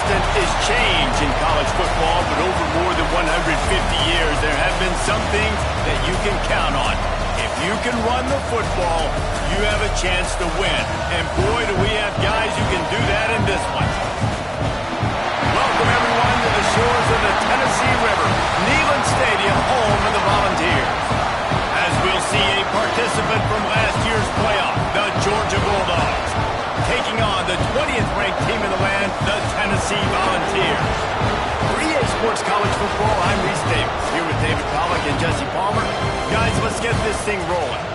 constant is change in college football, but over more than 150 years, there have been some things that you can count on. If you can run the football, you have a chance to win. And boy, do we have guys who can do that in this one. Welcome, everyone, to the shores of the Tennessee River, Neyland Stadium, home of the Volunteers. As we'll see a participant from last year's playoff, the Georgia Bulldogs, taking on the 20th-ranked team in the land, the Tennessee Volunteers. For EA Sports College Football, I'm Reese Davis, here with David Pollack and Jesse Palmer. Guys, let's get this thing rolling.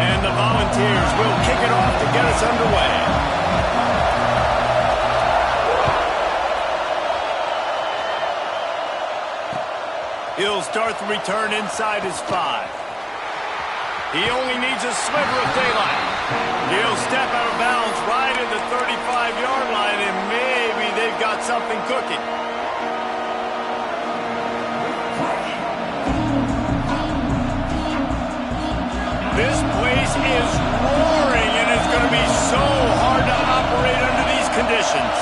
And the Volunteers will kick it off to get us underway. He'll start the return inside his 5. He only needs a sliver of daylight. He'll step out of bounds right at the 35-yard line, and maybe they've got something cooking. This place is roaring, and it's going to be so hard to operate under these conditions.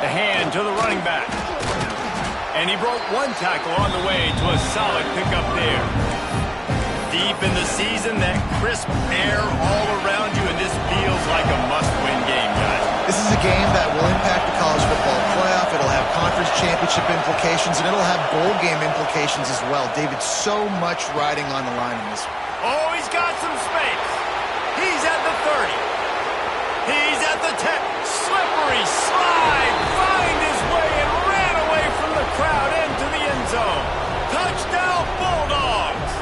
The hand to the running back. And he broke one tackle on the way to a solid pickup there. Deep in the season, that crisp air all around you, and this feels like a must-win game, guys. This is a game that will impact the college football playoff. It'll have conference championship implications, and it'll have bowl game implications as well. David, so much riding on the line in this one. Oh, he's got some space. He's at the 30. He's at the 10. Slippery slide. Find his way and ran away from the crowd into the end zone. Touchdown, Bulldogs.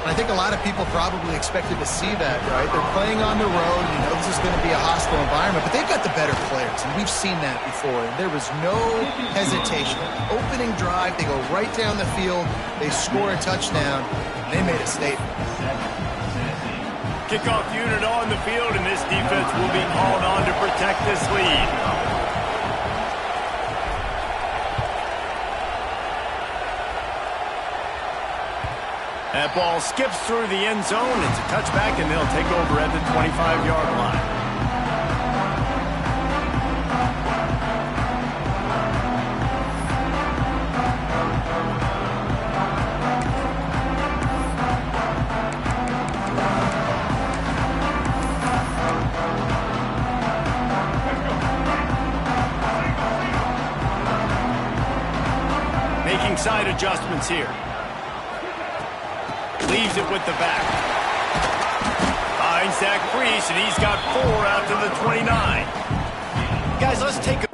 I think a lot of people probably expected to see that, right? They're playing on the road. You know this is going to be a hostile environment, but they've got the better players, and we've seen that before. There was no hesitation. Opening drive, they go right down the field, they score a touchdown, and they made a statement. Kickoff unit on the field, and this defense will be called on to protect this lead. That ball skips through the end zone. It's a touchback, and they'll take over at the 25-yard line. Making side adjustments here. Leaves it with the back. Finds Zach Priest, and he's got 4 out to the 29. Guys, let's take a...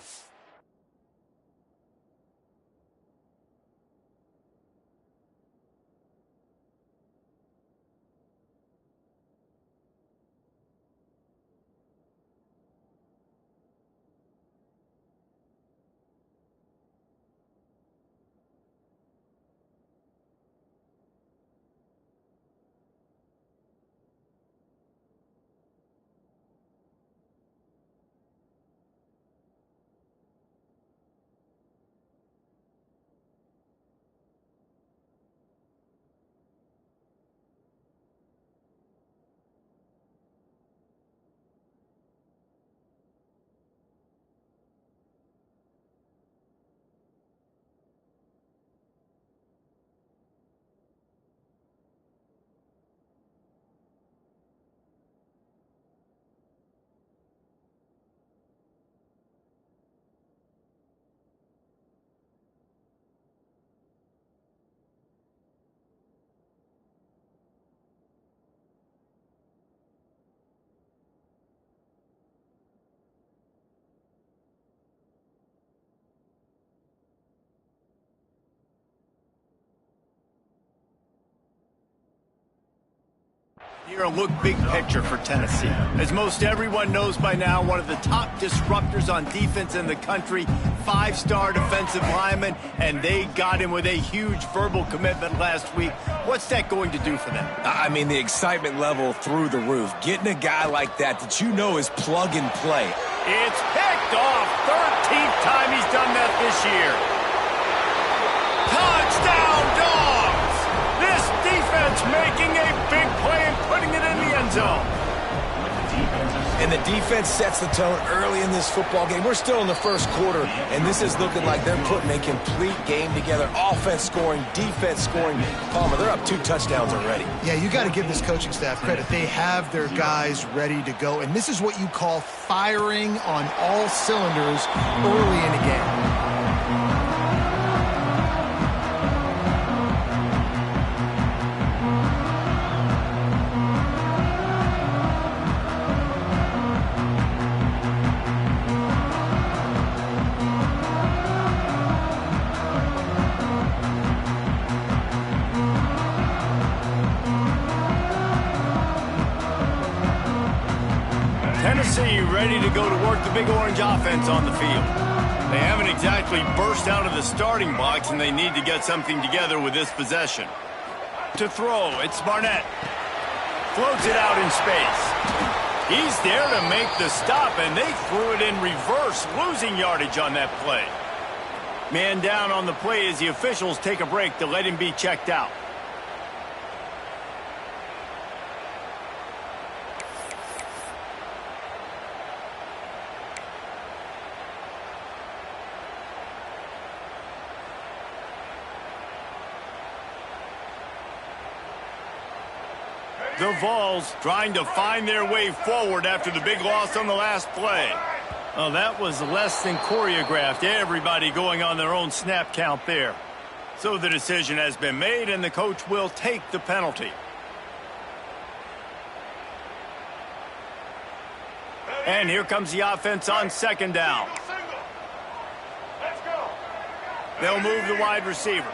Here, a look big picture for Tennessee. As most everyone knows by now, one of the top disruptors on defense in the country, 5-star defensive lineman, and they got him with a huge verbal commitment last week. What's that going to do for them? I mean, the excitement level through the roof. Getting a guy like that you know is plug and play. It's picked off. 13th time he's done that this year. Touchdown, Dogs! This defense making a big play and putting it in the end zone. And the defense sets the tone early in this football game. We're still in the first quarter, and this is looking like they're putting a complete game together. Offense scoring, defense scoring. Palmer, they're up 2 touchdowns already. Yeah, you got to give this coaching staff credit. They have their guys ready to go, and this is what you call firing on all cylinders early in a game. Tennessee ready to go to work the Big Orange offense on the field. They haven't exactly burst out of the starting blocks, and they need to get something together with this possession. To throw, it's Barnett. Floats it out in space. He's there to make the stop, and they threw it in reverse, losing yardage on that play. Man down on the play as the officials take a break to let him be checked out. The Vols trying to find their way forward after the big loss on the last play. Oh, that was less than choreographed. Everybody going on their own snap count there. So the decision has been made, and the coach will take the penalty. And here comes the offense on second down. They'll move the wide receiver.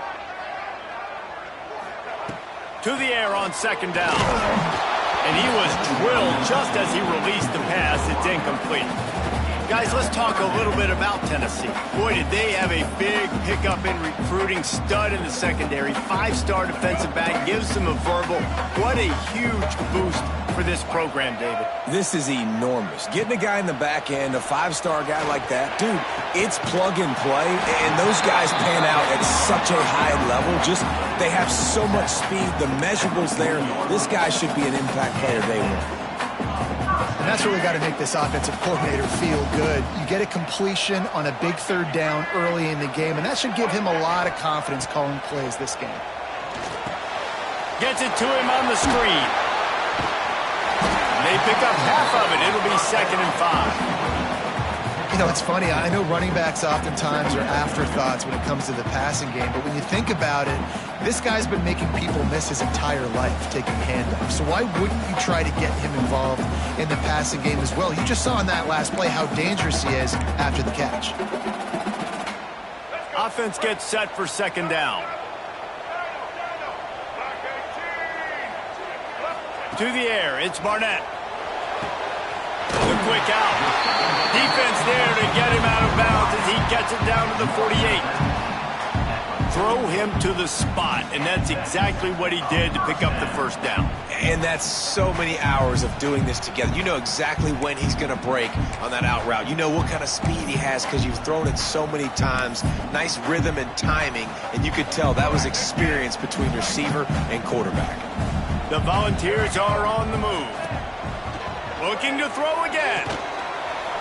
To the air on second down. And he was drilled just as he released the pass. It's incomplete. Guys, let's talk a little bit about Tennessee. Boy, did they have a big pickup in recruiting. Stud in the secondary. 5-star defensive back. Gives them a verbal. What a huge boost for this program, David. This is enormous. Getting a guy in the back end, a 5-star guy like that, dude, it's plug and play, and those guys pan out at such a high level. Just, they have so much speed. The measurables there. This guy should be an impact player day one. And that's really got to make this offensive coordinator feel good. You get a completion on a big third down early in the game, and that should give him a lot of confidence calling plays this game. Gets it to him on the screen. They pick up half of it. It'll be 2nd and 5. You know, it's funny. I know running backs oftentimes are afterthoughts when it comes to the passing game, but when you think about it, this guy's been making people miss his entire life taking handoffs. So why wouldn't you try to get him involved in the passing game as well? You just saw in that last play how dangerous he is after the catch. Offense gets set for second down. To the air, it's Barnett. The quick out. Defense there to get him out of bounds as he gets it down to the 48. Throw him to the spot, and that's exactly what he did to pick up the first down. And that's so many hours of doing this together. You know exactly when he's going to break on that out route. You know what kind of speed he has because you've thrown it so many times. Nice rhythm and timing, and you could tell that was experience between receiver and quarterback. The Volunteers are on the move. Looking to throw again.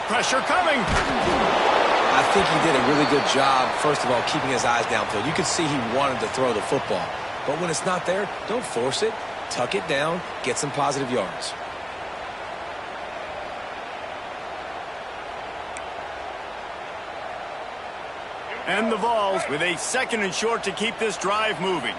Pressure coming. I think he did a really good job, first of all, keeping his eyes downfield. You could see he wanted to throw the football. But when it's not there, don't force it. Tuck it down. Get some positive yards. And the Vols with a 2nd and short to keep this drive moving.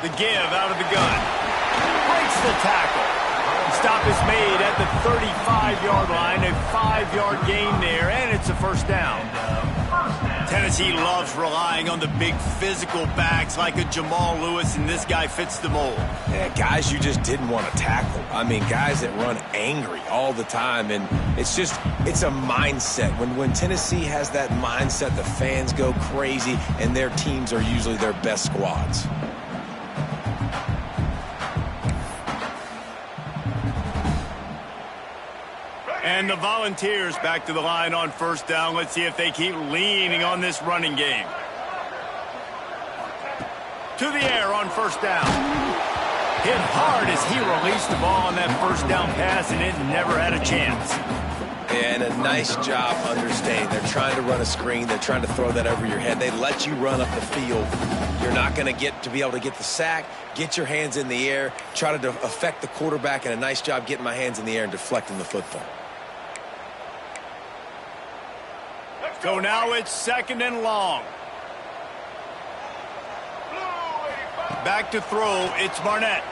The give out of the gun. Breaks the tackle. stop is made at the 35-yard line, a 5-yard gain there, and it's a first down. Tennessee loves relying on the big physical backs like a Jamal Lewis, and this guy fits the mold. Yeah, guys you just didn't want to tackle. I mean, guys that run angry all the time, and it's a mindset. When Tennessee has that mindset, the fans go crazy, and their teams are usually their best squads. And the Volunteers back to the line on first down. Let's see if they keep leaning on this running game. To the air on first down. Hit hard as he released the ball on that first down pass, and it never had a chance. And a nice job understanding. They're trying to run a screen. They're trying to throw that over your head. They let you run up the field. You're not going to get to be able to get the sack, get your hands in the air, try to affect the quarterback, and a nice job getting my hands in the air and deflecting the football. So now it's second and long. Back to throw, it's Barnett.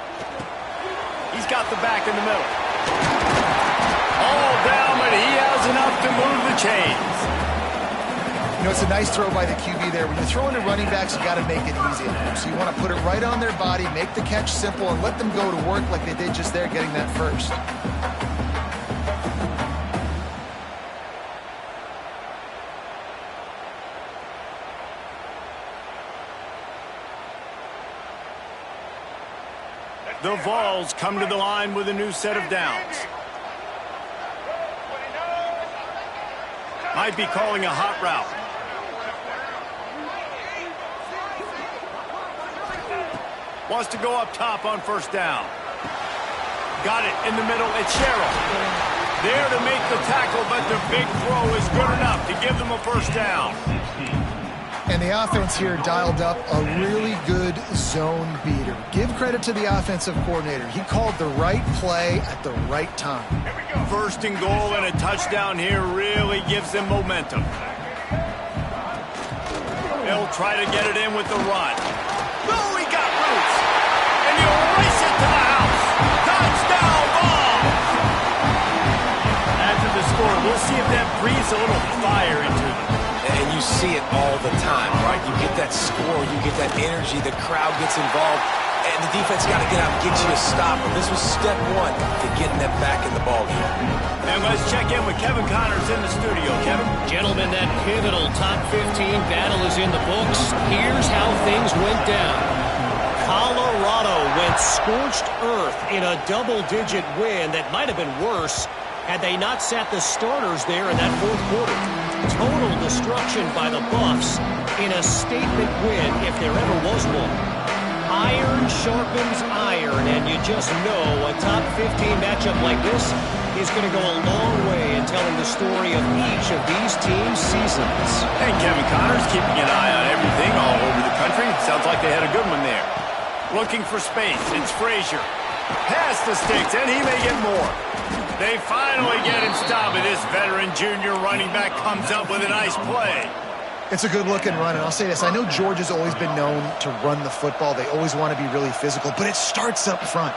He's got the back in the middle. All down, but he has enough to move the chains. You know, it's a nice throw by the QB there. When you're throwing to running backs, you got to make it easy on them. So you want to put it right on their body, make the catch simple, and let them go to work like they did just there, getting that first. The Vols come to the line with a new set of downs. Might be calling a hot route. Wants to go up top on first down. Got it in the middle. It's Sherrill. There to make the tackle, but the big throw is good enough to give them a first down. And the offense here dialed up a really good zone beater. Give credit to the offensive coordinator. He called the right play at the right time. First and goal and a touchdown here really gives them momentum. They'll try to get it in with the run. Oh, he got loose. And he'll race it to the house. Touchdown ball. After the score, we'll see if that breathes a little fire into them. And you see it all the time, right? You get that score, you get that energy, the crowd gets involved, and the defense got to get out and get you a stop. And this was step one to getting them back in the ballgame. And let's check in with Kevin Connors in the studio. Kevin? Gentlemen, that pivotal top 15 battle is in the books. Here's how things went down. Colorado went scorched earth in a double-digit win that might have been worse had they not sat the starters there in that fourth quarter. Total destruction by the Buffs in a statement win if there ever was one. Iron sharpens iron, and you just know a top 15 matchup like this is going to go a long way in telling the story of each of these teams' seasons. And Kevin Connors keeping an eye on everything all over the country. Sounds like they had a good one there. Looking for space, it's Frazier. Pass the sticks, and he may get more. They finally get him stopped, and this veteran junior running back comes up with a nice play. It's a good-looking run, and I'll say this. I know Georgia's always been known to run the football. They always want to be really physical, but it starts up front.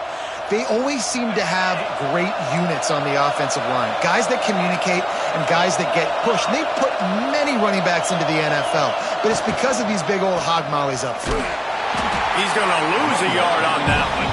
They always seem to have great units on the offensive line, guys that communicate and guys that get pushed. And they've put many running backs into the NFL, but it's because of these big old hog mollies up front. He's going to lose a yard on that one.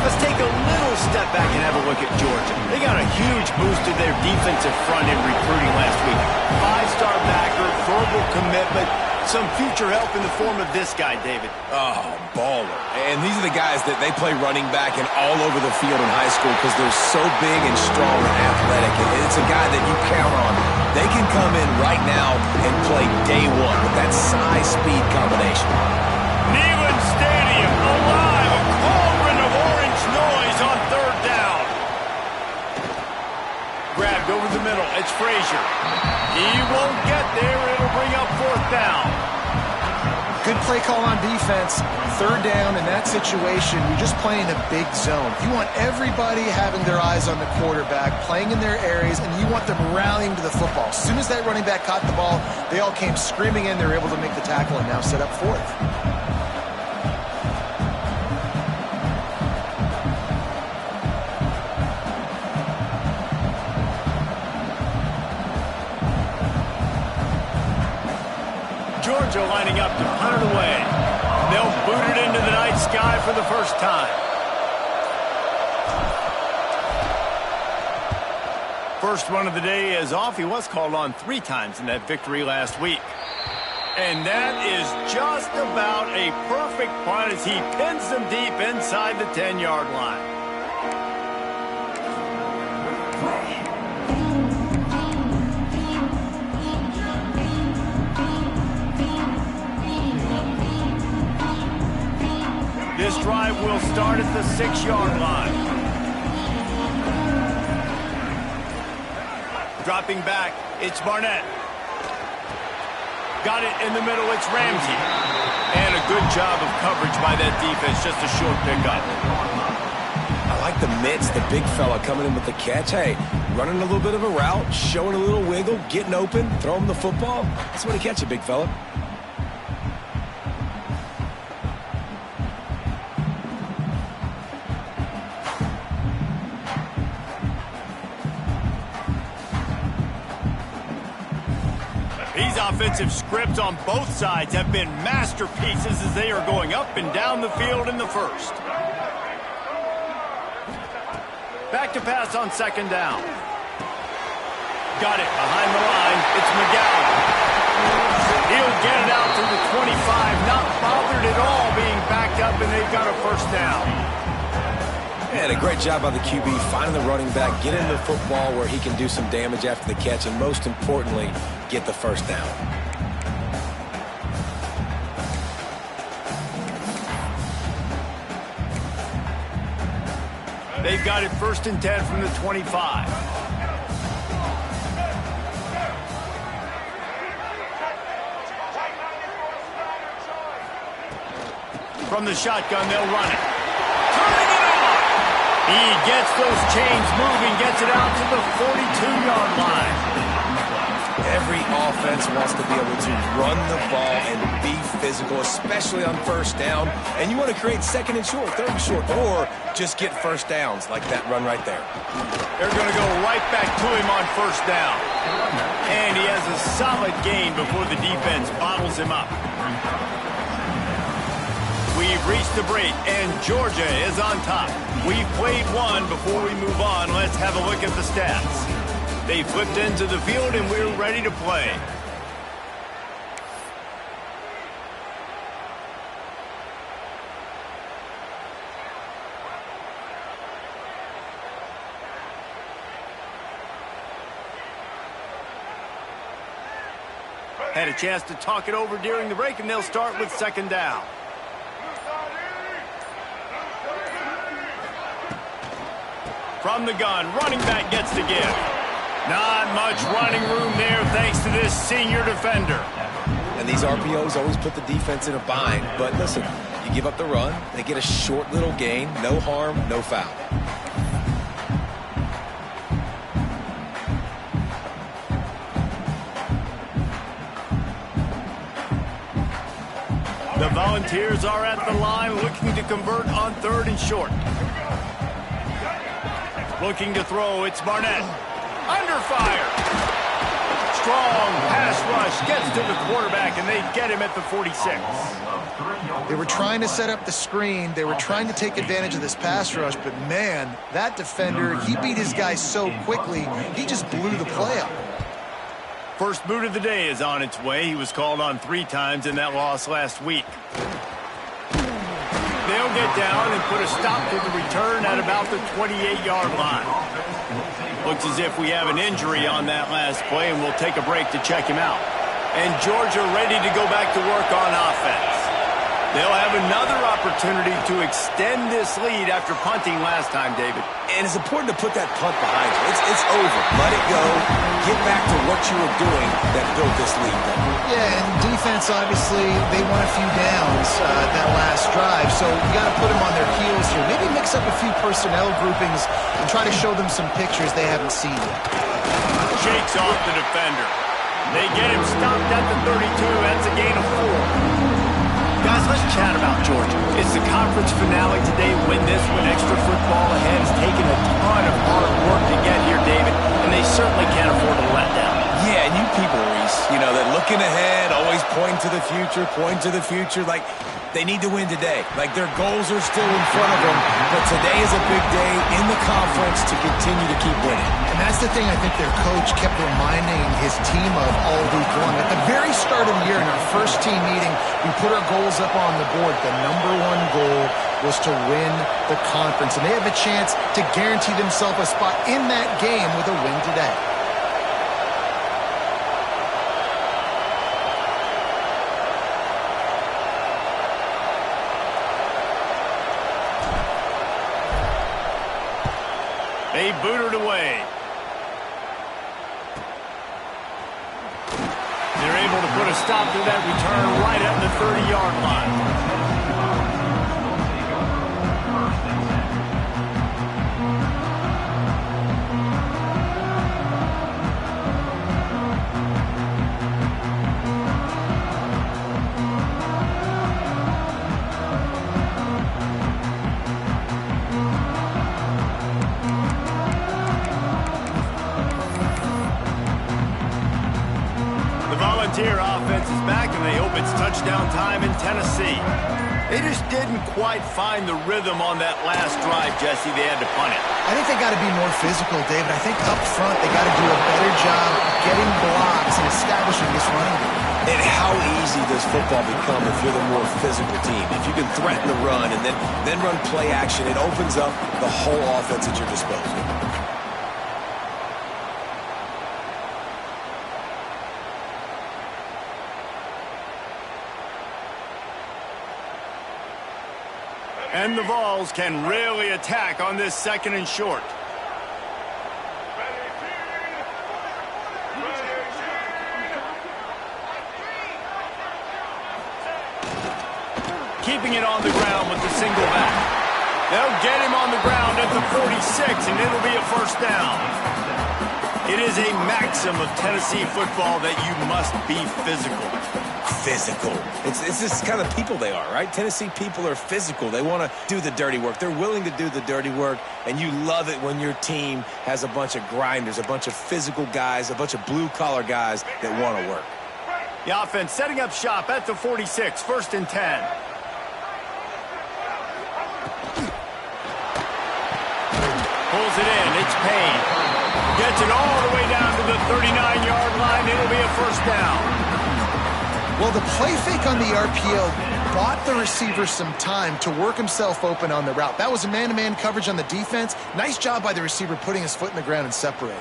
Let's take a little step back and have a look at Georgia. They got a huge boost to their defensive front in recruiting last week. Five-star backer, verbal commitment, some future help in the form of this guy, David. Oh, baller. And these are the guys that they play running back and all over the field in high school because they're so big and strong and athletic. And it's a guy that you count on. They can come in right now and play day one with that size-speed combination. Neyland Stadium alive, a cauldron of orange noise on third down. Grabbed over the middle, it's Frazier. He won't get there, it'll bring up fourth down. Good play call on defense. Third down in that situation, you're just playing a big zone. You want everybody having their eyes on the quarterback, playing in their areas, and you want them rallying to the football. As soon as that running back caught the ball, they all came screaming in. They were able to make the tackle and now set up fourth. Browns are lining up to punt it away. They'll boot it into the night sky for the first time. First run of the day is off. He was called on 3 times in that victory last week. And that is just about a perfect punt as he pins them deep inside the 10-yard line. This drive will start at the 6-yard line. Dropping back, it's Barnett. Got it in the middle, it's Ramsey. And a good job of coverage by that defense, just a short pickup. I like the mitts, the big fella coming in with the catch. Hey, running a little bit of a route, showing a little wiggle, getting open, throw him the football. That's what he catch it, big fella. These offensive scripts on both sides have been masterpieces as they are going up and down the field in the first. Back to pass on 2nd down. Got it behind the line. It's McGowan. He'll get it out to the 25. Not bothered at all being backed up, and they've got a first down. And a great job by the QB finding the running back, get him the football where he can do some damage after the catch, and most importantly, get the first down. They've got it 1st and 10 from the 25. From the shotgun, they'll run it. Turning it on! He gets those chains moving, gets it out to the 42-yard line. Every offense wants to be able to run the ball and be physical, especially on 1st down. And you want to create 2nd and short, 3rd and short, or just get first downs like that run right there. They're going to go right back to him on 1st down. And he has a solid gain before the defense bottles him up. We've reached the break, and Georgia is on top. We've played one. Before we move on, let's have a look at the stats. They flipped into the field, and we're ready to play. Had a chance to talk it over during the break, and they'll start with 2nd down. From the gun, running back gets the give. Not much running room there thanks to this senior defender. And these RPOs always put the defense in a bind. But listen, you give up the run, they get a short little gain, no harm, no foul. The Volunteers are at the line looking to convert on 3rd and short. Looking to throw, it's Barnett. Under fire. Strong pass rush gets to the quarterback, and they get him at the 46. They were trying to set up the screen. They were trying to take advantage of this pass rush, but man, that defender, he beat his guy so quickly, he just blew the play up. First boot of the day is on its way. He was called on 3 times in that loss last week. They'll get down and put a stop to the return at about the 28-yard line. Looks as if we have an injury on that last play, and we'll take a break to check him out. And Georgia ready to go back to work on offense. They'll have another opportunity to extend this lead after punting last time, David. And it's important to put that punt behind you. It's over. Let it go. Get back to what you were doing that built this lead. Yeah, and defense, obviously, they won a few downs that last drive, so you got to put them on their heels here. Maybe mix up a few personnel groupings and try to show them some pictures they haven't seen yet. Shakes off the defender. They get him stopped at the 32. That's a gain of 4. Guys, let's chat about Georgia. It's the conference finale today. Win this one. Extra football ahead. Has taken a ton of hard work to get here, David, and they certainly can't afford to let down. Yeah, and you people are guys, you know, that looking ahead, always pointing to the future, like they need to win today. Like their goals are still in front of them, but today is a big day in the conference to continue to keep winning. And that's the thing I think their coach kept reminding his team of all week long. At the very start of the year in our first team meeting, we put our goals up on the board. The #1 goal was to win the conference, and they have a chance to guarantee themselves a spot in that game with a win today. They booted away. They're able to put a stop to that return right at the 30-yard line. Volunteer offense is back, and they hope it's touchdown time in Tennessee. They just didn't quite find the rhythm on that last drive, Jesse. They had to punt it. I think they got to be more physical, David. I think up front they got to do a better job getting blocks and establishing this running game. And how easy does football become if you're the more physical team? If you can threaten the run and then run play action, it opens up the whole offense at your disposal. And the Vols can really attack on this 2nd and short. Keeping it on the ground with the single back. They'll get him on the ground at the 46, and it'll be a first down. It is a maxim of Tennessee football that you must be physical. Physical. It's this kind of people they are, right? Tennessee people are physical. They want to do the dirty work. They're willing to do the dirty work, and you love it when your team has a bunch of grinders, a bunch of physical guys, a bunch of blue-collar guys that want to work. The offense setting up shop at the 46, 1st and 10. Pulls it in. It's Payne. Gets it all the way down to the 39-yard line. It'll be a first down. Well, the play fake on the RPO bought the receiver some time to work himself open on the route. That was a man-to-man coverage on the defense. Nice job by the receiver putting his foot in the ground and separating.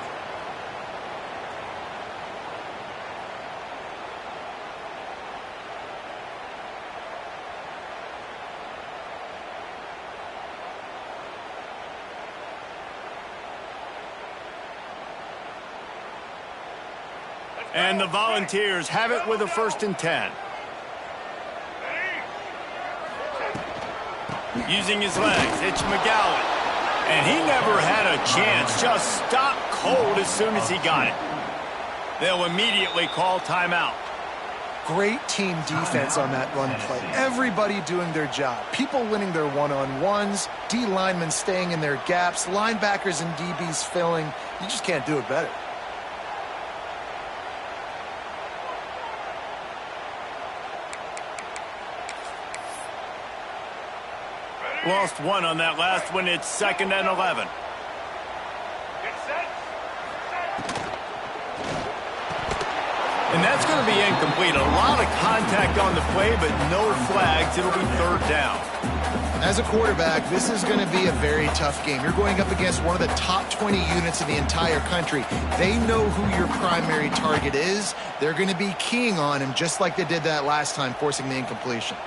And the Volunteers have it with a 1st and 10. Using his legs, it's McGowan. And he never had a chance. Just stopped cold as soon as he got it. They'll immediately call timeout. Great team defense on that run play. Everybody doing their job. People winning their one-on-ones, D linemen staying in their gaps, linebackers and DBs filling. You just can't do it better. Lost one on that last one. It's 2nd and 11. And that's going to be incomplete. A lot of contact on the play, but no flags. It'll be 3rd down. As a quarterback, this is going to be a very tough game. You're going up against one of the top 20 units in the entire country. They know who your primary target is. They're going to be keying on him just like they did that last time, forcing the incompletion.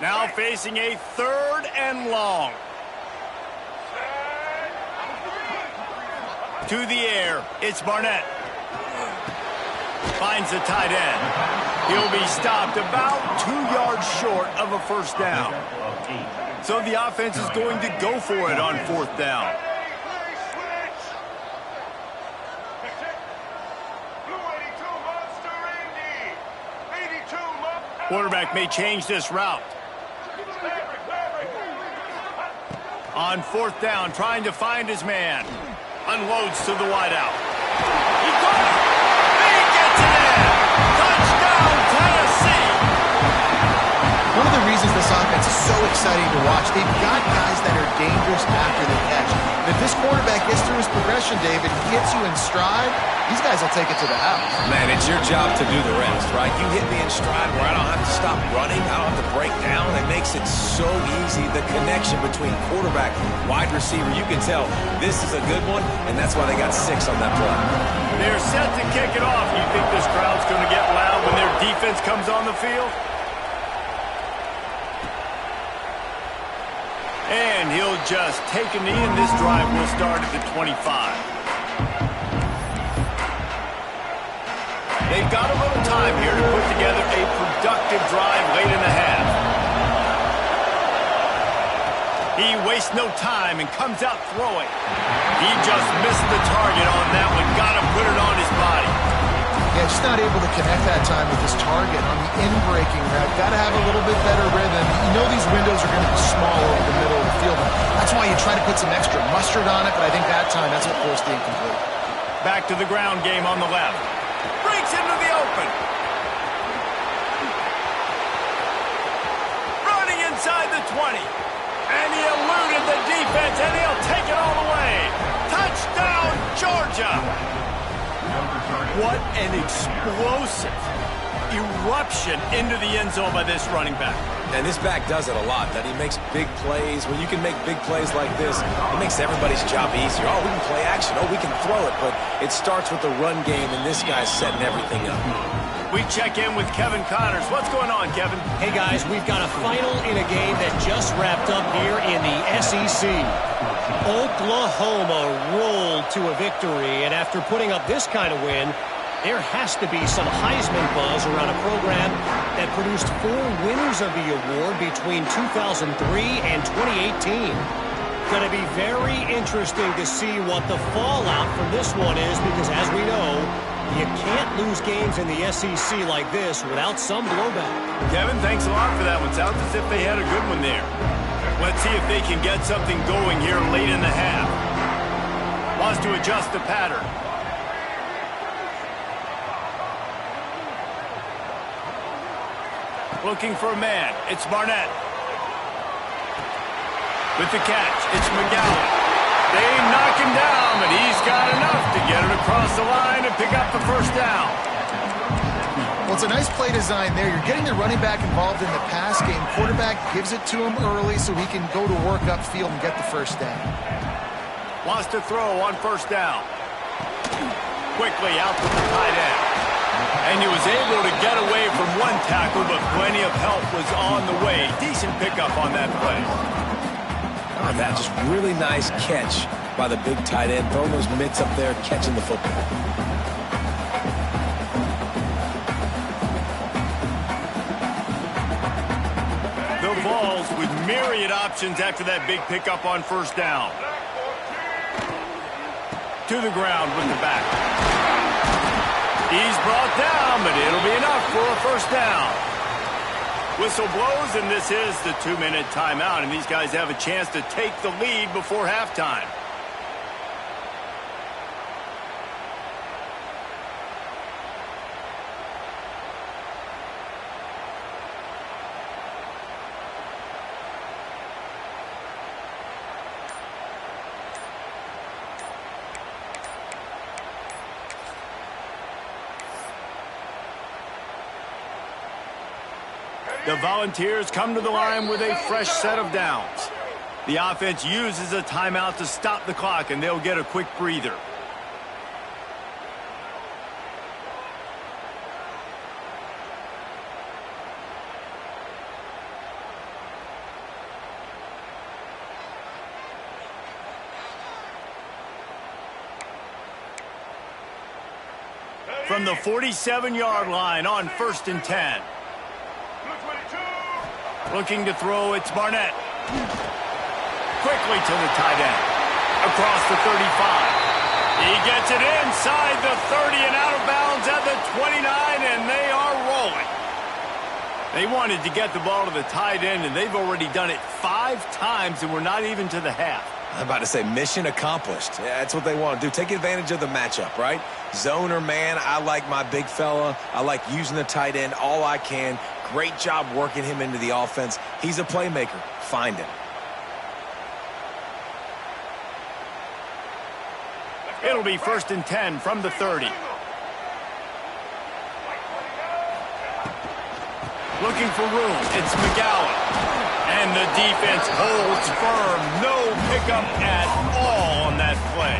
Now facing a 3rd and long. To the air, it's Barnett. Finds the tight end. He'll be stopped about 2 yards short of a first down. So the offense is going to go for it on 4th down. Quarterback may change this route. On fourth down, trying to find his man. Unloads to the wideout. He caught it! He gets it in! Touchdown, Tennessee! One of the reasons this offense is so exciting to watch, they've got guys that are dangerous after the catch. And if this quarterback gets through his progression, David, he gets you in stride, these guys will take it to the house. Man, it's your job to do the rest, right? You hit me in stride where I don't have to stop running. I don't have to break down. It makes it so easy. The connection between quarterback, wide receiver, you can tell this is a good one, and that's why they got 6 on that play. They're set to kick it off. You think this crowd's going to get loud when their defense comes on the field? And he'll just take a knee, and this drive will start at the 25. They've got a little time here to put together a productive drive late in the half. He wastes no time and comes out throwing. He just missed the target on that one. Got to put it on his body. Yeah, just not able to connect that time with his target on the in-breaking route. Got to have a little bit better rhythm. You know these windows are going to be small over the middle of the field. That's why you try to put some extra mustard on it, but I think that time that's what forced the incomplete. Back to the ground game on the left. Breaks into the open. Running inside the 20. And he eluded the defense, and he'll take it all the way. Touchdown, Georgia! What an explosive eruption into the end zone by this running back. And this back does it a lot, that he makes big plays. When you can make big plays like this, it makes everybody's job easier. Oh, we can play action. Oh, we can throw it. But it starts with the run game, and this guy's setting everything up. We check in with Kevin Connors. What's going on, Kevin? Hey, guys, we've got a final in a game that just wrapped up here in the SEC. Oklahoma rolled to a victory, and after putting up this kind of win, there has to be some Heisman buzz around a program that produced 4 winners of the award between 2003 and 2018. Going to be very interesting to see what the fallout from this one is, because as we know, you can't lose games in the SEC like this without some blowback. Kevin, thanks a lot for that one. Sounds as if they had a good one there. Let's see if they can get something going here late in the half. Wants to adjust the pattern. Looking for a man. It's Barnett. With the catch, it's McGowan. They knock him down, but he's got enough to get it across the line and pick up the first down. Well, it's a nice play design there. You're getting the running back involved in the pass game. Quarterback gives it to him early so he can go to work upfield and get the first down. Wants to throw on first down. Quickly out to the tight end. And he was able to get away from one tackle, but plenty of help was on the way. Decent pickup on that play. Oh, that just really nice catch by the big tight end. Throwing those mitts up there, catching the football. The Vols with myriad options after that big pickup on first down. To the ground with the back. He's brought down, but it'll be enough for a first down. Whistle blows, and this is the 2-minute timeout, and these guys have a chance to take the lead before halftime. The Volunteers come to the line with a fresh set of downs. The offense uses a timeout to stop the clock, and they'll get a quick breather. From the 47-yard line on 1st and 10. Looking to throw, it's Barnett. Quickly to the tight end. Across the 35. He gets it inside the 30 and out of bounds at the 29, and they are rolling. They wanted to get the ball to the tight end, and they've already done it 5 times, and we're not even to the half. I'm about to say mission accomplished. Yeah, that's what they want to do. Take advantage of the matchup, right? Zone or man, I like my big fella. I like using the tight end all I can. Great job working him into the offense. He's a playmaker. Find him. It'll be 1st and 10 from the 30. Looking for room. It's McGowan. And the defense holds firm. No pickup at all on that play.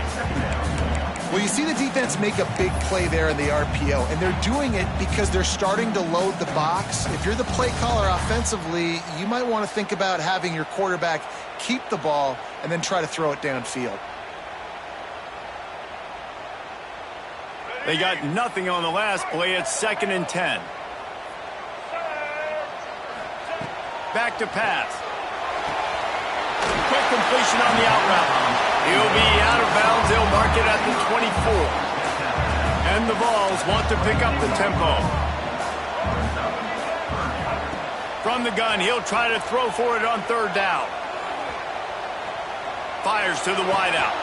Well, you see the defense make a big play there in the RPO, and they're doing it because they're starting to load the box. If you're the play caller offensively, you might want to think about having your quarterback keep the ball and then try to throw it downfield. They got nothing on the last play. It's 2nd and 10. Back to pass. Quick completion on the out route. He'll be out of bounds. They'll mark it at the 24. And the Vols want to pick up the tempo. From the gun, he'll try to throw for it on 3rd down. Fires to the wideout.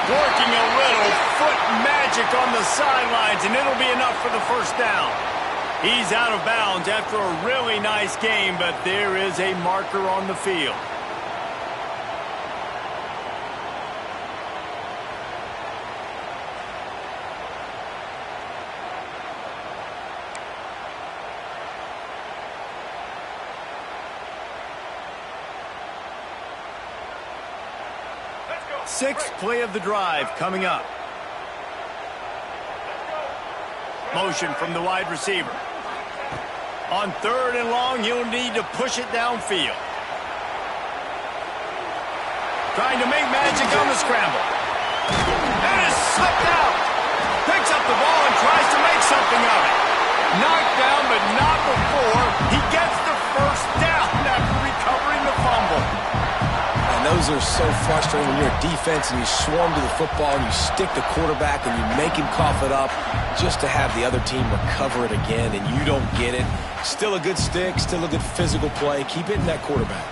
Working a little foot magic on the sidelines, and it'll be enough for the 1st down. He's out of bounds after a really nice game, but there is a marker on the field. Sixth play of the drive coming up. Motion from the wide receiver. On 3rd and long, he'll need to push it downfield. Trying to make magic on the scramble. And is slipped out. Picks up the ball and tries to make something of it. Knocked down, but not before he gets the 1st down after recovering the fumble. And those are so frustrating when you're a defense and you swarm to the football and you stick the quarterback and you make him cough it up just to have the other team recover it again and you don't get it. Still a good stick, still a good physical play. Keep hitting that quarterback.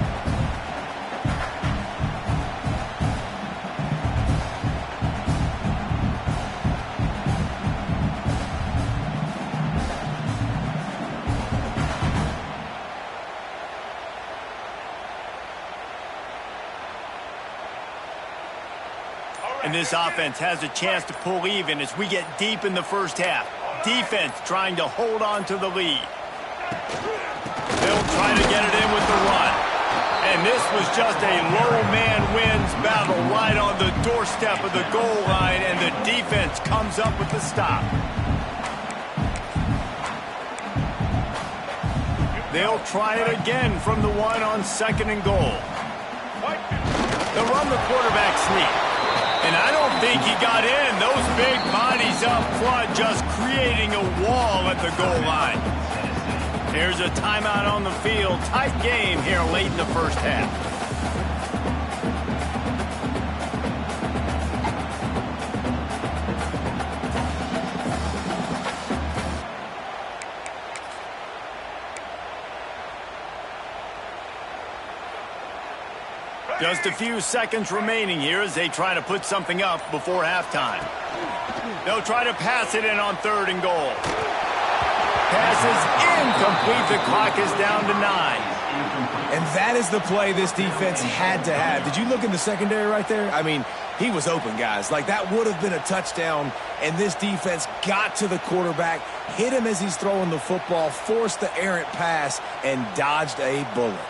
And this offense has a chance to pull even as we get deep in the 1st half. Defense trying to hold on to the lead. They'll try to get it in with the run. And this was just a low man wins battle right on the doorstep of the goal line, and the defense comes up with the stop. They'll try it again from the 1 on 2nd and goal. They'll run the quarterback sneak. And I don't think he got in. Those big bodies up front just creating a wall at the goal line. There's a timeout on the field. Tight game here late in the 1st half. Just a few seconds remaining here as they try to put something up before halftime. They'll try to pass it in on 3rd and goal. Pass is incomplete. The clock is down to 9. And that is the play this defense had to have. Did you look in the secondary right there? I mean, he was open, guys. Like, that would have been a touchdown, and this defense got to the quarterback, hit him as he's throwing the football, forced the errant pass, and dodged a bullet.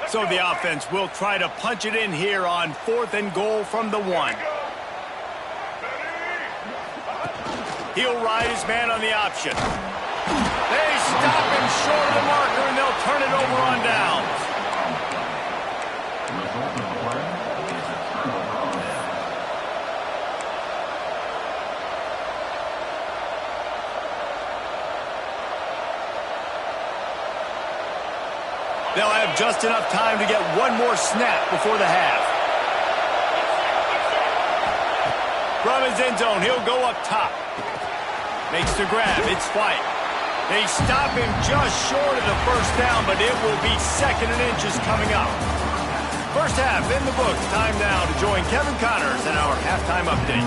So the offense will try to punch it in here on 4th and goal from the 1. He'll ride his man on the option. They stop him short of the marker, and they'll turn it over on downs. They'll have just enough time to get one more snap before the half. From his end zone, he'll go up top. Makes the grab. It's White. They stop him just short of the first down, but it will be 2nd and inches coming up. First half in the books. Time now to join Kevin Connors in our halftime update.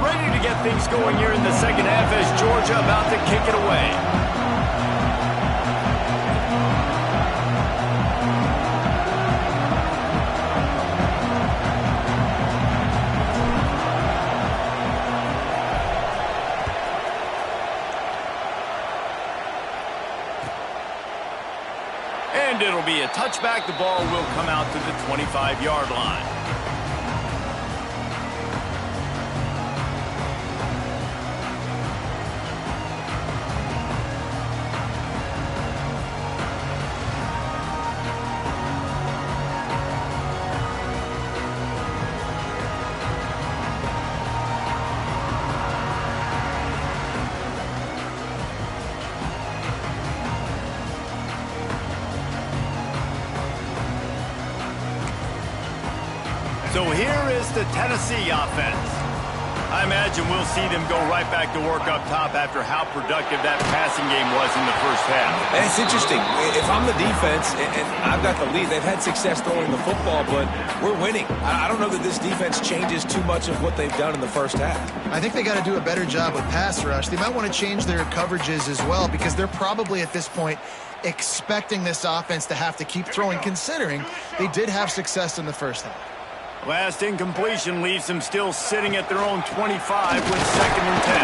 Ready to get things going here in the second half as Georgia about to kick it away. And it'll be a touchback. The ball will come out to the 25-yard line. So here is the Tennessee offense. I imagine we'll see them go right back to work up top after how productive that passing game was in the first half. And it's interesting. If I'm the defense and I've got the lead, they've had success throwing the football, but we're winning. I don't know that this defense changes too much of what they've done in the first half. I think they got to do a better job with pass rush. They might want to change their coverages as well because they're probably at this point expecting this offense to have to keep throwing, considering they did have success in the first half. Last incompletion leaves them still sitting at their own 25 with 2nd and 10.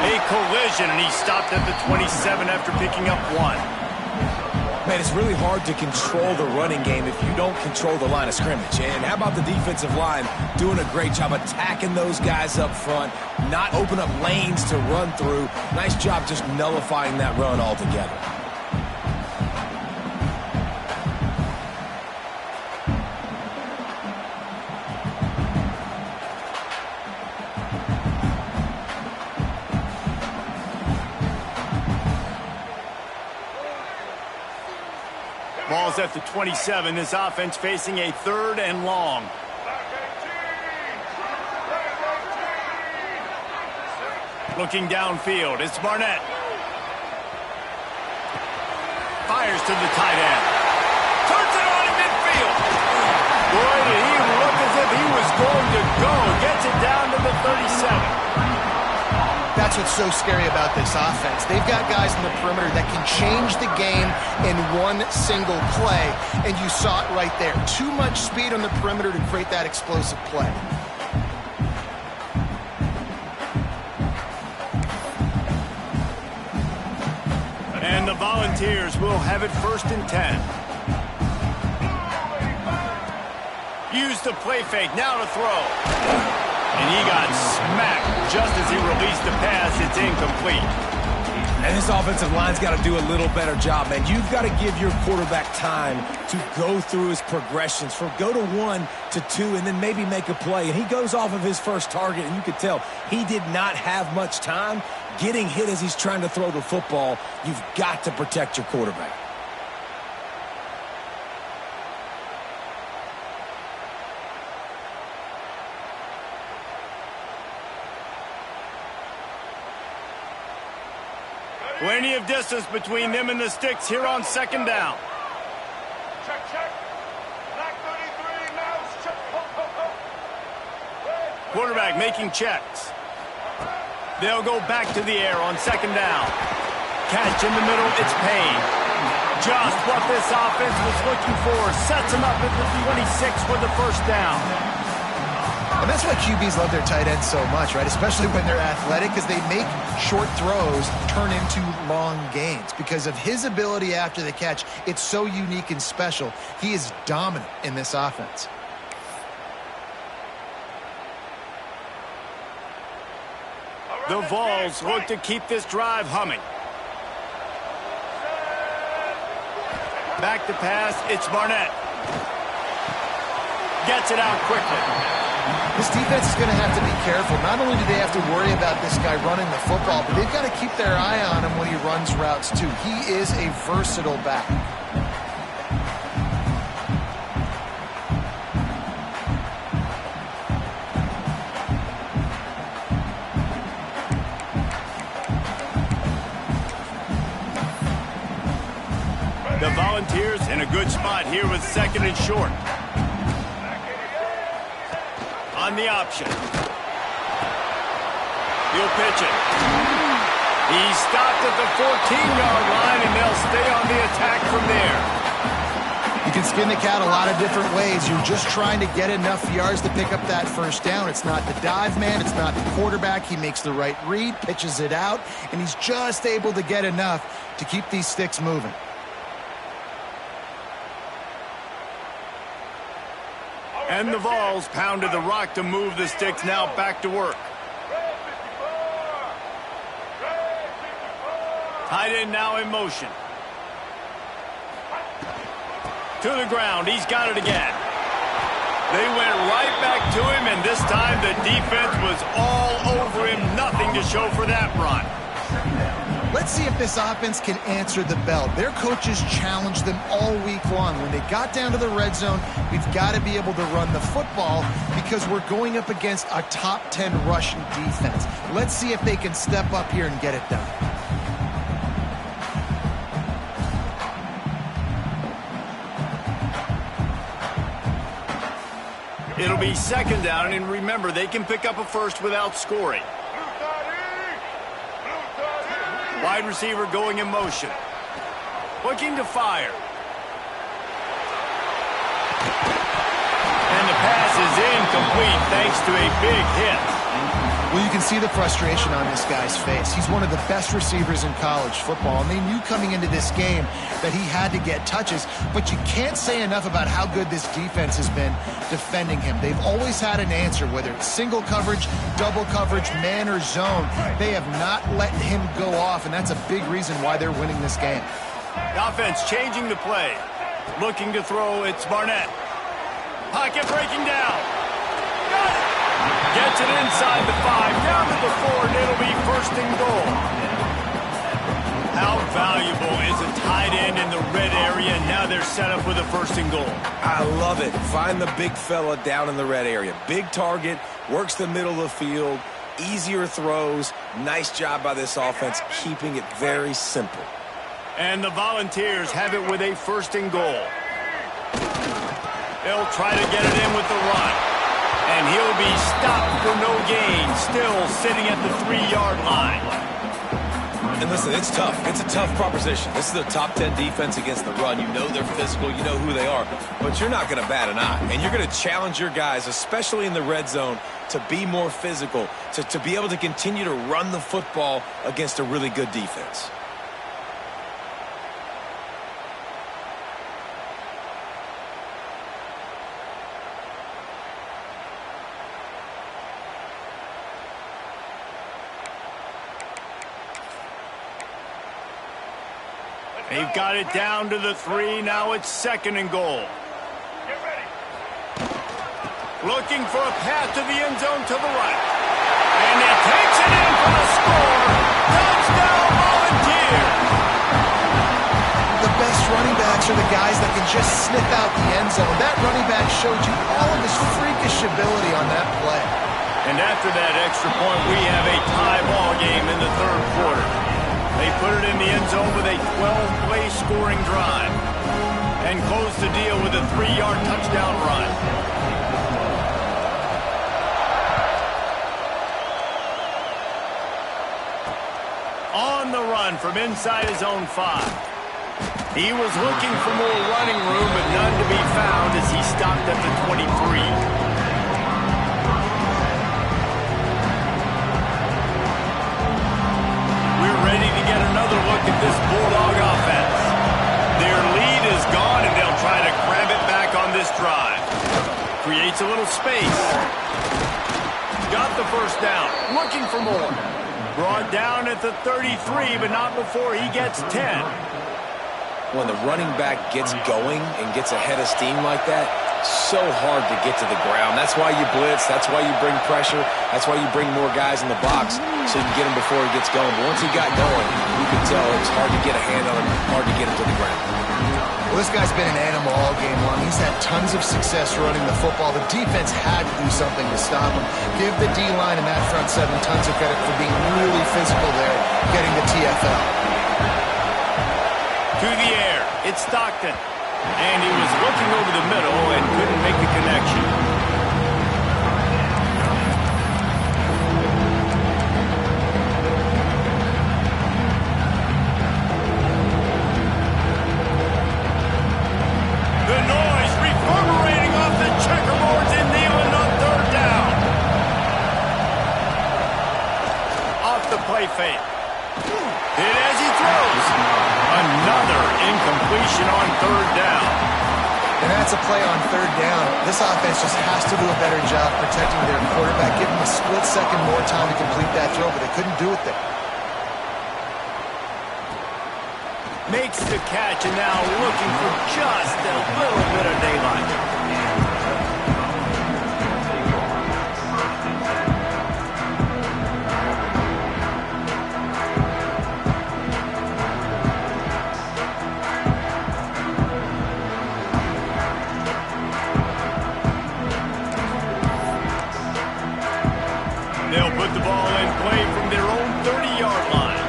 A collision, and he stopped at the 27 after picking up 1. Man, it's really hard to control the running game if you don't control the line of scrimmage. And how about the defensive line doing a great job attacking those guys up front, not open up lanes to run through. Nice job just nullifying that run altogether. Ball's at the 27. This offense facing a 3rd and long. Looking downfield, it's Barnett. Fires to the tight end. Turns it on in midfield. Boy, did he look as if he was going to go. Gets it down to the 37. That's what's so scary about this offense. They've got guys in the perimeter that can change the game in one single play, and you saw it right there. Too much speed on the perimeter to create that explosive play. And the Volunteers will have it 1st and 10. Use the play fake, now to throw. And he got smacked just as he released the pass. It's incomplete. And this offensive line's got to do a little better job, man. You've got to give your quarterback time to go through his progressions, from go to 1 to 2, and then maybe make a play. And he goes off of his first target, and you could tell he did not have much time getting hit as he's trying to throw the football. You've got to protect your quarterback. Plenty of distance between them and the sticks here on 2nd down. Check, check. Black 33, now check. Quarterback making checks. They'll go back to the air on 2nd down. Catch in the middle, it's Payne. Just what this offense was looking for. Sets him up at the 26 for the 1st down. And that's why QBs love their tight ends so much, right? Especially when they're athletic, because they make short throws turn into long gains. Because of his ability after the catch, it's so unique and special. He is dominant in this offense. The Vols look to keep this drive humming. Back to pass, it's Barnett. gets it out quickly. This defense is going to have to be careful. Not only do they have to worry about this guy running the football, but they've got to keep their eye on him when he runs routes too. He is a versatile back. The Volunteers in a good spot here with 2nd and short. On the option. He'll pitch it. He's stopped at the 14-yard line, and they'll stay on the attack from there. You can skin the cat a lot of different ways. You're just trying to get enough yards to pick up that first down. It's not the dive man. It's not the quarterback. He makes the right read, pitches it out, and he's just able to get enough to keep these sticks moving. And the Vols pounded the rock to move the sticks now back to work. Tight end now in motion. To the ground. He's got it again. They went right back to him, and this time the defense was all over him. Nothing to show for that run. Let's see if this offense can answer the bell. Their coaches challenged them all week long. When they got down to the red zone, we've got to be able to run the football because we're going up against a top 10 rushing defense. Let's see if they can step up here and get it done. It'll be 2nd down, and remember, they can pick up a first without scoring. Wide receiver going in motion. Looking to fire. And the pass is incomplete thanks to a big hit. Well, you can see the frustration on this guy's face. He's one of the best receivers in college football, and they knew coming into this game that he had to get touches, but you can't say enough about how good this defense has been defending him. They've always had an answer, whether it's single coverage, double coverage, man or zone. They have not let him go off, and that's a big reason why they're winning this game. The offense changing the play. Looking to throw, it's Barnett. Pocket breaking down. Got it. Gets it inside the 5, down to the 4, and it'll be 1st and goal. How valuable is a tight end in the red area? Now they're set up with a 1st and goal. I love it. Find the big fella down in the red area. Big target, works the middle of the field, easier throws. Nice job by this offense, keeping it very simple. And the Volunteers have it with a 1st and goal. They'll try to get it in with the run. And he'll be stopped for no gain, still sitting at the 3-yard line. And listen, it's tough. It's a tough proposition. This is a top 10 defense against the run. You know they're physical. You know who they are. But you're not going to bat an eye. And you're going to challenge your guys, especially in the red zone, to be more physical, to be able to continue to run the football against a really good defense. They've got it down to the 3. Now it's 2nd and goal. Get ready. Looking for a path to the end zone to the right. And he takes it in for the score. Touchdown, Volunteers. The best running backs are the guys that can just sniff out the end zone. That running back showed you all of his freakish ability on that play. And after that extra point, we have a tie ball game in the 3rd quarter. They put it in the end zone with a 12-play scoring drive and close the deal with a 3-yard touchdown run. On the run from inside his own 5. He was looking for more running room, but none to be found as he stopped at the 23. Ready to get another look at this Bulldog offense. Their lead is gone, and they'll try to grab it back on this drive. Creates a little space. Got the 1st down. Looking for more. Brought down at the 33, but not before he gets 10. when the running back gets going and gets a head of steam like that, so hard to get to the ground. That's why you blitz. That's why you bring pressure. That's why you bring more guys in the box so you can get him before he gets going. But once he got going, you could tell it's hard to get a hand on him, hard to get him to the ground. Well, this guy's been an animal all game long. He's had tons of success running the football. The defense had to do something to stop him. Give the D-line and that front seven tons of credit for being really physical there, getting the TFL. To the air, it's Stockton. And he was looking over the middle and couldn't make the connection. Fake. Hit as he throws. Another incompletion on third down. And that's a play on third down. This offense just has to do a better job protecting their quarterback, giving him a split second more time to complete that throw, but they couldn't do it there. Makes the catch and now looking for just a little bit of daylight. They'll put the ball in play from their own 30-yard line.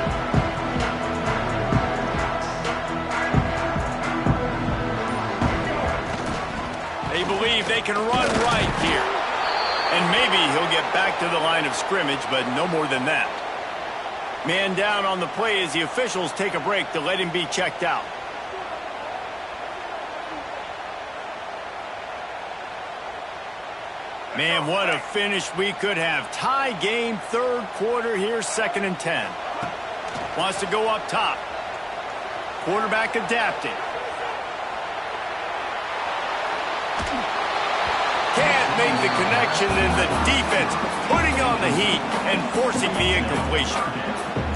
They believe they can run right here. And maybe he'll get back to the line of scrimmage, but no more than that. Man down on the play as the officials take a break to let him be checked out. Man, what a finish we could have. Tie game, third quarter here, 2nd and 10. Wants to go up top. Quarterback adapting. Can't make the connection, and the defense putting on the heat and forcing the incompletion.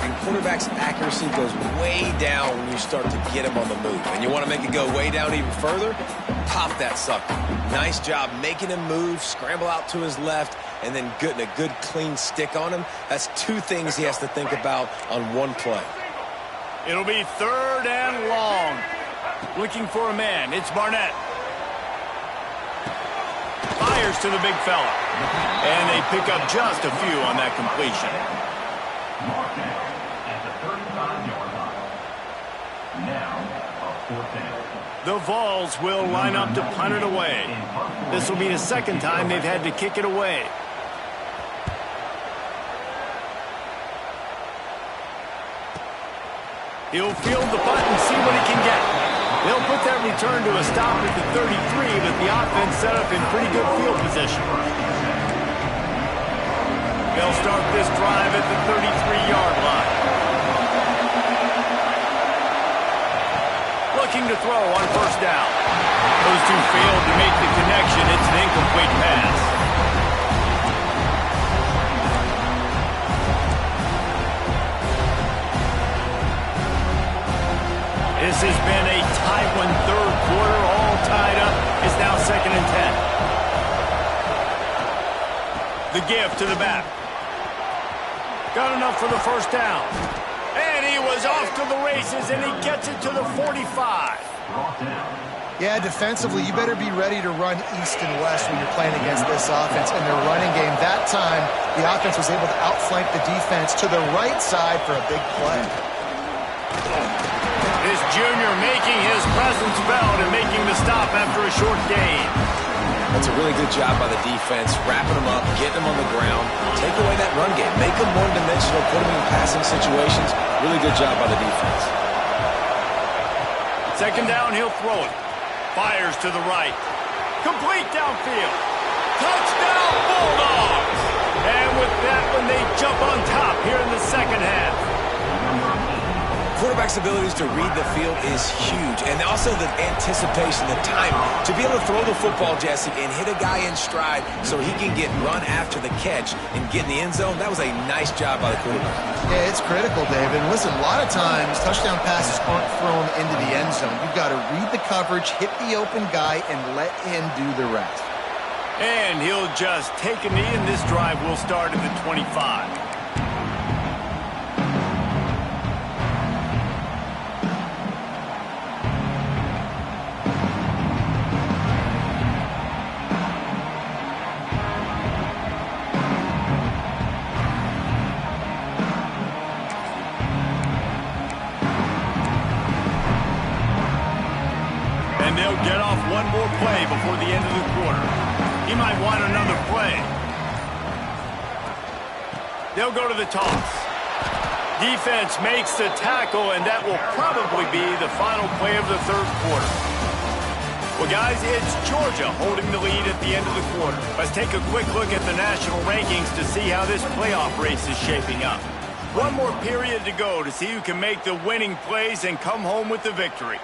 And quarterback's accuracy goes way down when you start to get him on the move. And you want to make it go way down even further? Pop that sucker. Nice job making him move, scramble out to his left, and then getting a good clean stick on him. That's two things he has to think about on one play. It'll be 3rd and long. Looking for a man. It's Barnett. Fires to the big fella. And they pick up just a few on that completion. The Vols will line up to punt it away. This will be the 2nd time they've had to kick it away. He'll field the punt and see what he can get. They'll put that return to a stop at the 33, but the offense set up in pretty good field position. They'll start this drive at the 33-yard line. Looking to throw on 1st down. Those two failed to make the connection. It's an incomplete pass. This has been a tight one, third quarter, all tied up. It's now 2nd and 10. The give to the back. Got enough for the 1st down. And he was off to the races, and he gets it to the 45. Yeah, defensively, you better be ready to run east and west when you're playing against this offense and their running game. That time, the offense was able to outflank the defense to the right side for a big play. This junior making his presence felt and making the stop after a short gain. That's a really good job by the defense, wrapping them up, getting them on the ground. Take away that run game. Make them one-dimensional, put them in passing situations. Really good job by the defense. 2nd down, he'll throw it. Fires to the right. Complete downfield. Touchdown, Bulldogs! And with that one, they jump on top here in the 2nd half. quarterback's abilities to read the field is huge. And also the anticipation, the time to be able to throw the football, Jesse, and hit a guy in stride so he can get run after the catch and get in the end zone. That was a nice job by the quarterback. Yeah, it's critical, David. And listen, a lot of times touchdown passes aren't thrown into the end zone. You've got to read the coverage, hit the open guy, and let him do the rest. And he'll just take a knee, and this drive will start at the 25. And they'll get off one more play before the end of the quarter. He might want another play. They'll go to the toss. Defense makes the tackle, and that will probably be the final play of the third quarter. Well, guys, it's Georgia holding the lead at the end of the quarter. Let's take a quick look at the national rankings to see how this playoff race is shaping up. One more period to go to see who can make the winning plays and come home with the victory.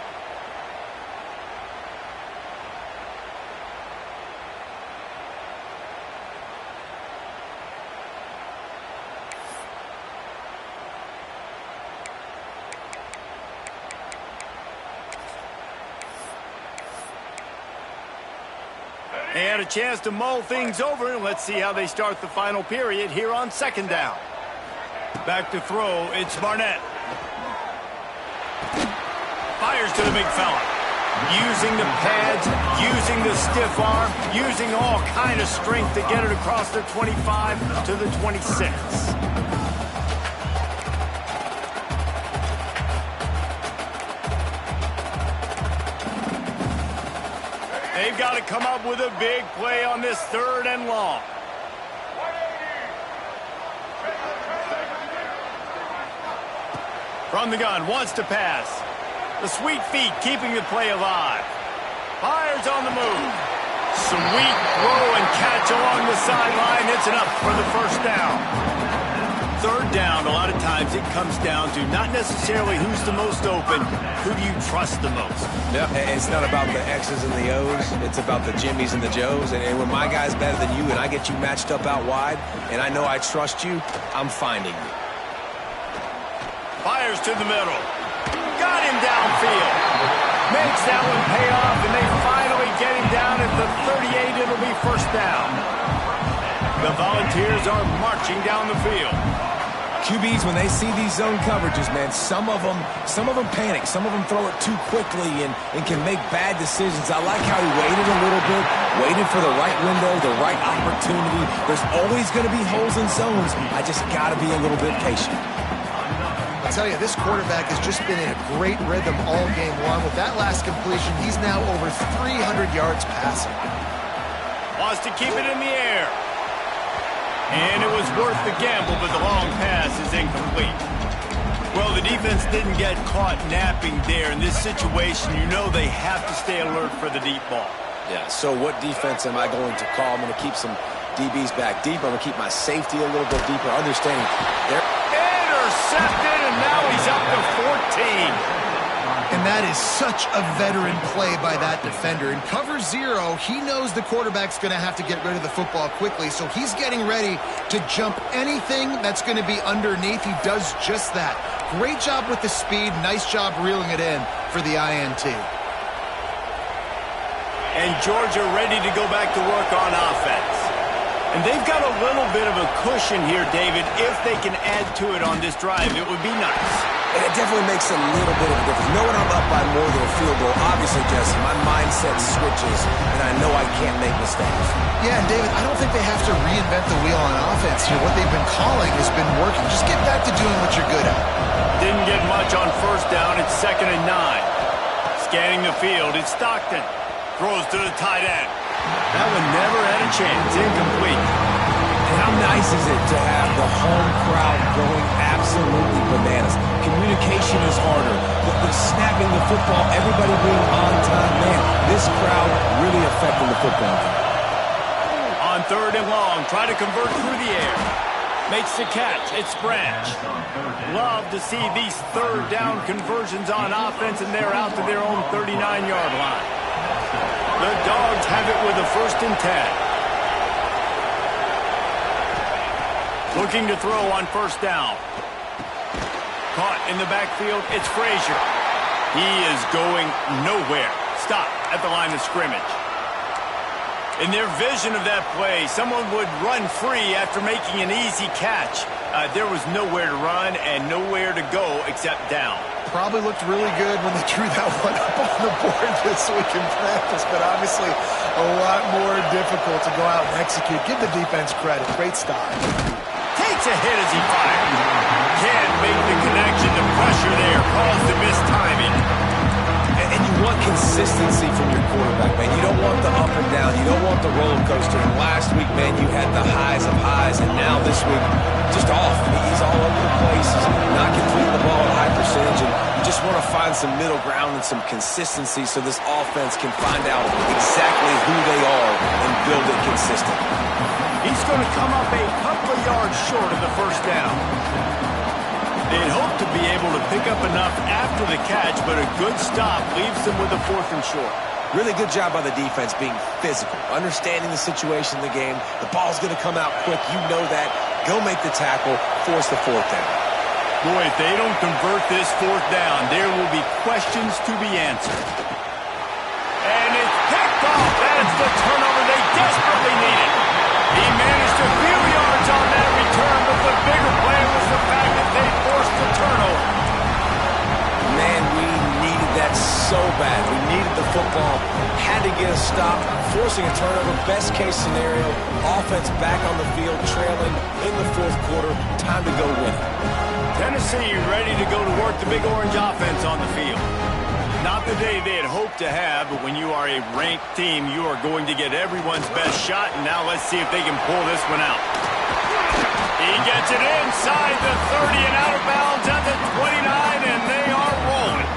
They had a chance to mull things over, and let's see how they start the final period here on second down. Back to throw, it's Barnett. Fires to the big fella. Using the pads, using the stiff arm, using all kind of strength to get it across the 25 to the 26. They've got to come up with a big play on this third and long. From the gun, wants to pass. The sweet feet keeping the play alive. Fires on the move. Sweet throw and catch along the sideline. It's enough for the first down. Third down, a lot of times it comes down to not necessarily who's the most open, who do you trust the most? Yep, it's not about the X's and the O's. It's about the Jimmys and the Joes. And when my guy's better than you and I get you matched up out wide, and I know I trust you, I'm finding you. Fires to the middle. Got him downfield. Makes that one pay off, and they finally get him down at the 38. It'll be first down. The Volunteers are marching down the field. QBs, when they see these zone coverages, man, some of them panic. Some of them throw it too quickly and can make bad decisions. I like how he waited a little bit, waited for the right window, the right opportunity. There's always going to be holes in zones. I just got to be a little bit patient. I'll tell you, this quarterback has just been in a great rhythm all game long. With that last completion, he's now over 300 yards passing. Wants to keep it in the air. And it was worth the gamble, but the long pass is incomplete. Well, the defense didn't get caught napping there. In this situation, you know they have to stay alert for the deep ball. Yeah, so what defense am I going to call? I'm going to keep some DBs back deep. I'm going to keep my safety a little bit deeper, understanding they're intercepted, and now he's up to 14. And that is such a veteran play by that defender. In cover zero, he knows the quarterback's going to have to get rid of the football quickly, so he's getting ready to jump anything that's going to be underneath. He does just that. Great job with the speed. Nice job reeling it in for the INT. And Georgia ready to go back to work on offense. And they've got a little bit of a cushion here, David. If they can add to it on this drive, it would be nice. And it definitely makes a little bit of a difference. Knowing I'm up by more than a field goal, obviously, Jesse, my mindset switches, and I know I can't make mistakes. Yeah, and David, I don't think they have to reinvent the wheel on offense here. What they've been calling has been working. Just get back to doing what you're good at. Didn't get much on first down. It's 2nd and 9. Scanning the field, it's Stockton. Throws to the tight end. That one never had a chance. Incomplete. And how nice is it to have the home crowd going absolutely bananas? Communication is harder. The snapping the football, everybody being on time. Man, this crowd really affecting the football game. On 3rd and long, try to convert through the air. Makes the catch. It's Branch. Love to see these third down conversions on offense, and they're out to their own 39-yard line. The Dogs have it with a 1st and 10. Looking to throw on 1st down. Caught in the backfield. It's Frazier. He is going nowhere. Stop at the line of scrimmage. In their vision of that play, someone would run free after making an easy catch. There was nowhere to run and nowhere to go except down. Probably looked really good when they drew that one up on the board this week in practice, but obviously a lot more difficult to go out and execute. Give the defense credit. Great stop. Takes a hit as he fires. Can't make the connection. The pressure there caused the missed timing. And you want consistency from your quarterback, man. You don't want the up and down. You don't want the roller coaster. And last week, man, you had the highs of highs, and now this week, just off. He's all over the place. He's not completing the ball at high percentage, and you just want to find some middle ground and some consistency so this offense can find out exactly who they are and build it consistent. He's going to come up a couple of yards short of the 1st down. They'd hope to be able to pick up enough after the catch, but a good stop leaves them with a 4th and short. Really good job by the defense being physical, understanding the situation in the game. The ball's going to come out quick. You know that. Go make the tackle, force the 4th down. Boy, if they don't convert this 4th down, there will be questions to be answered. And it's picked off. That's the turnover they desperately needed. He managed a few yards on that return, but the bigger play was the fact that they forced the turnover. Man, we needed that so bad. We needed the football. Had to get a stop, forcing a turnover. Best case scenario, offense back on the field, trailing in the 4th quarter. Time to go win it. Tennessee ready to go to work the big orange offense on the field. Not the day they had hoped to have, but when you are a ranked team, you are going to get everyone's best shot, and now let's see if they can pull this one out. He gets it inside the 30 and out of bounds at the 29, and they are rolling.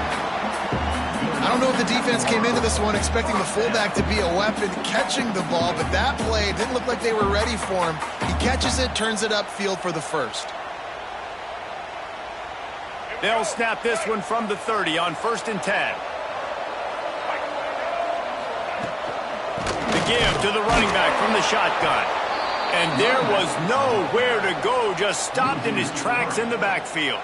I don't know if the defense came into this one expecting the fullback to be a weapon catching the ball, but that play didn't look like they were ready for him. He catches it, turns it upfield for the 1st. They'll snap this one from the 30 on 1st and 10. The give to the running back from the shotgun. And there was nowhere to go, just stopped in his tracks in the backfield.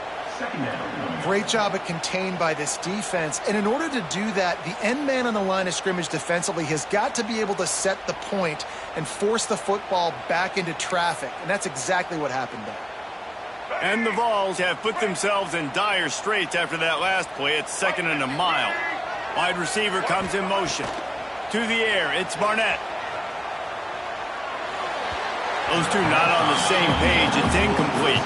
Great job at contained by this defense. And in order to do that, the end man on the line of scrimmage defensively has got to be able to set the point and force the football back into traffic. And that's exactly what happened there. And the Vols have put themselves in dire straits after that last play. It's 2nd and a mile. Wide receiver comes in motion. To the air, it's Barnett. Those two not on the same page. It's incomplete.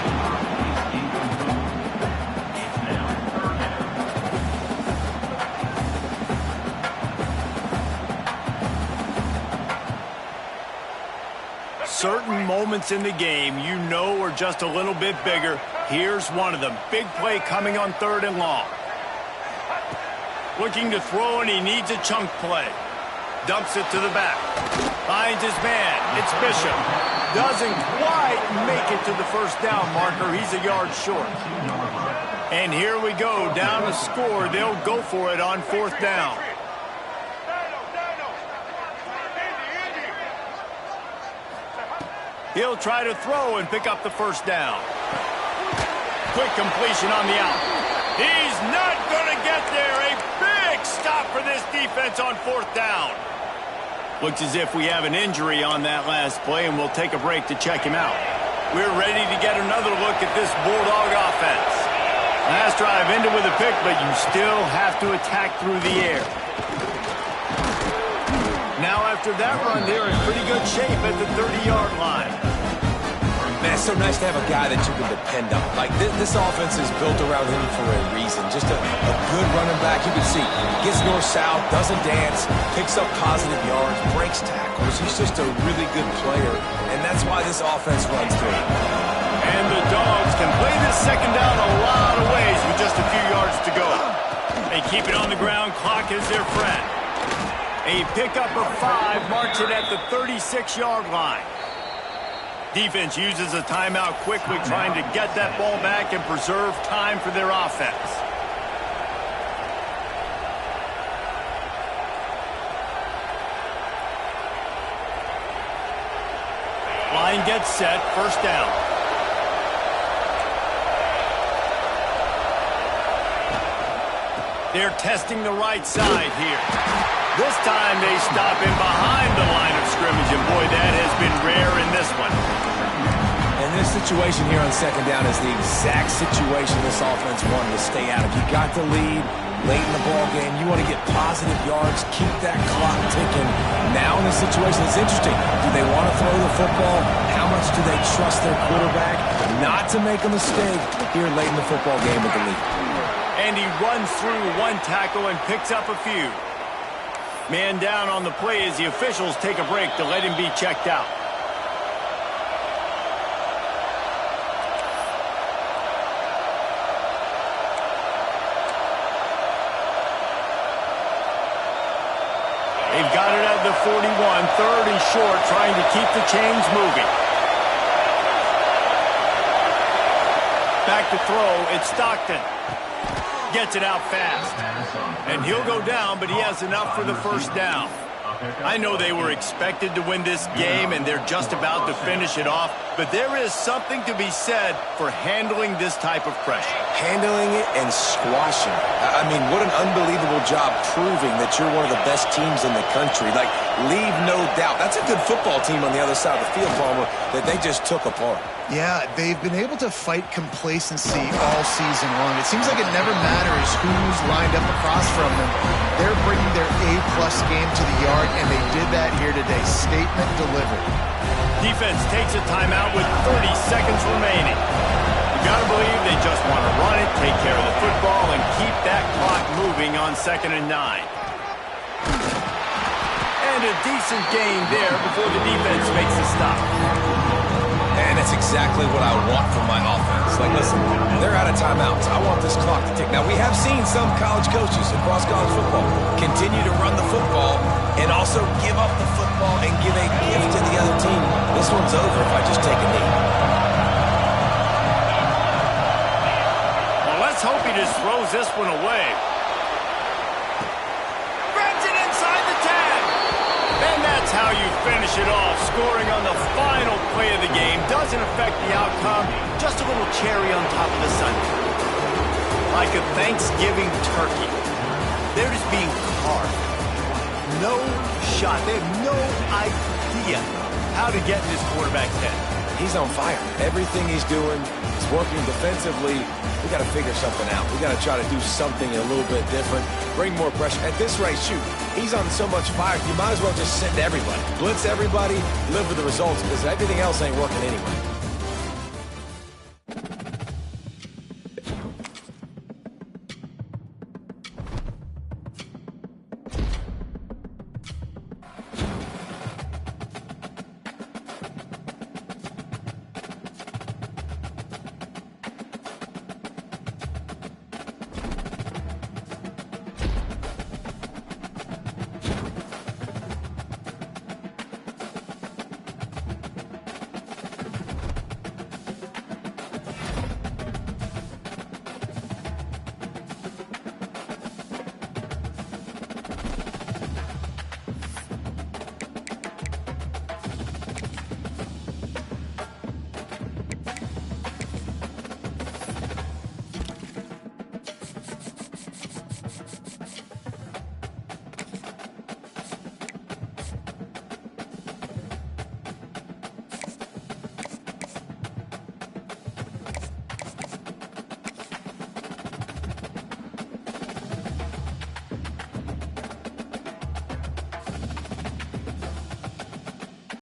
Certain moments in the game you know are just a little bit bigger. Here's one of them. Big play coming on 3rd and long. Looking to throw, and he needs a chunk play. Dumps it to the back. Finds his man. It's Bishop. Doesn't quite make it to the 1st down marker. He's a yard short. And here we go. Down to score. They'll go for it on 4th down. He'll try to throw and pick up the 1st down. Quick completion on the out. He's not going to get there. A big stop for this defense on 4th down. Looks as if we have an injury on that last play, and we'll take a break to check him out. We're ready to get another look at this Bulldog offense. Last drive ended with a pick, but you still have to attack through the air. Now after that run, they're in pretty good shape at the 30-yard line. Man, it's so nice to have a guy that you can depend on. Like, this offense is built around him for a reason. Just a good running back. You can see, gets north-south, doesn't dance, picks up positive yards, breaks tackles. He's just a really good player, and that's why this offense runs through. And the Dogs can play this 2nd down a lot of ways with just a few yards to go. They keep it on the ground. Clock is their friend. A pickup of 5 marks it at the 36-yard line. Defense uses a timeout quickly, trying to get that ball back and preserve time for their offense. Line gets set, first down. They're testing the right side here. This time they stop him behind the line of scrimmage, and boy, that has been rare in this one. And this situation here on second down is the exact situation this offense wanted to stay out of. You got the lead late in the ball game. You want to get positive yards, keep that clock ticking. Now in this situation, it's interesting. Do they want to throw the football? How much do they trust their quarterback not to make a mistake here late in the football game with the lead? And he runs through one tackle and picks up a few. Man down on the play as the officials take a break to let him be checked out. They've got it at the 41, third and short, trying to keep the chains moving. Back to throw, it's Stockton. Gets it out fast. And he'll go down, but he has enough for the first down. I know they were expected to win this game, and they're just about to finish it off, but there is something to be said for handling this type of pressure. Handling it and squashing it. I mean, what an unbelievable job proving that you're one of the best teams in the country. Like, leave no doubt. That's a good football team on the other side of the field, Palmer, that they just took apart. Yeah, they've been able to fight complacency all season long. It seems like it never matters who's lined up across from them. They're bringing their A-plus game to the yard, and they did that here today. Statement delivered. Defense takes a timeout with 30 seconds remaining. You gotta believe they just want to run it, take care of the football, and keep that clock moving on 2nd and 9. And a decent gain there before the defense makes a stop. And that's exactly what I want from my offense. Like, listen, they're out of timeouts. I want this clock to tick. Now, we have seen some college coaches across college football continue to run the football and also give up the football and give a gift to the other team. This one's over if I just take a knee. Well, let's hope he just throws this one away. Grabs it inside the tag. And that's how you finish it off. Scoring on the final play of the game doesn't affect the outcome. Just a little cherry on top of the sundae. Like a Thanksgiving turkey. They're just being carved. No shot. They have no idea how to get in this quarterback's head. He's on fire. Everything he's doing is working defensively. We got to figure something out. We got to try to do something a little bit different. Bring more pressure. At this rate, shoot, he's on so much fire, you might as well just send everybody. Blitz everybody, live with the results, because everything else ain't working anyway.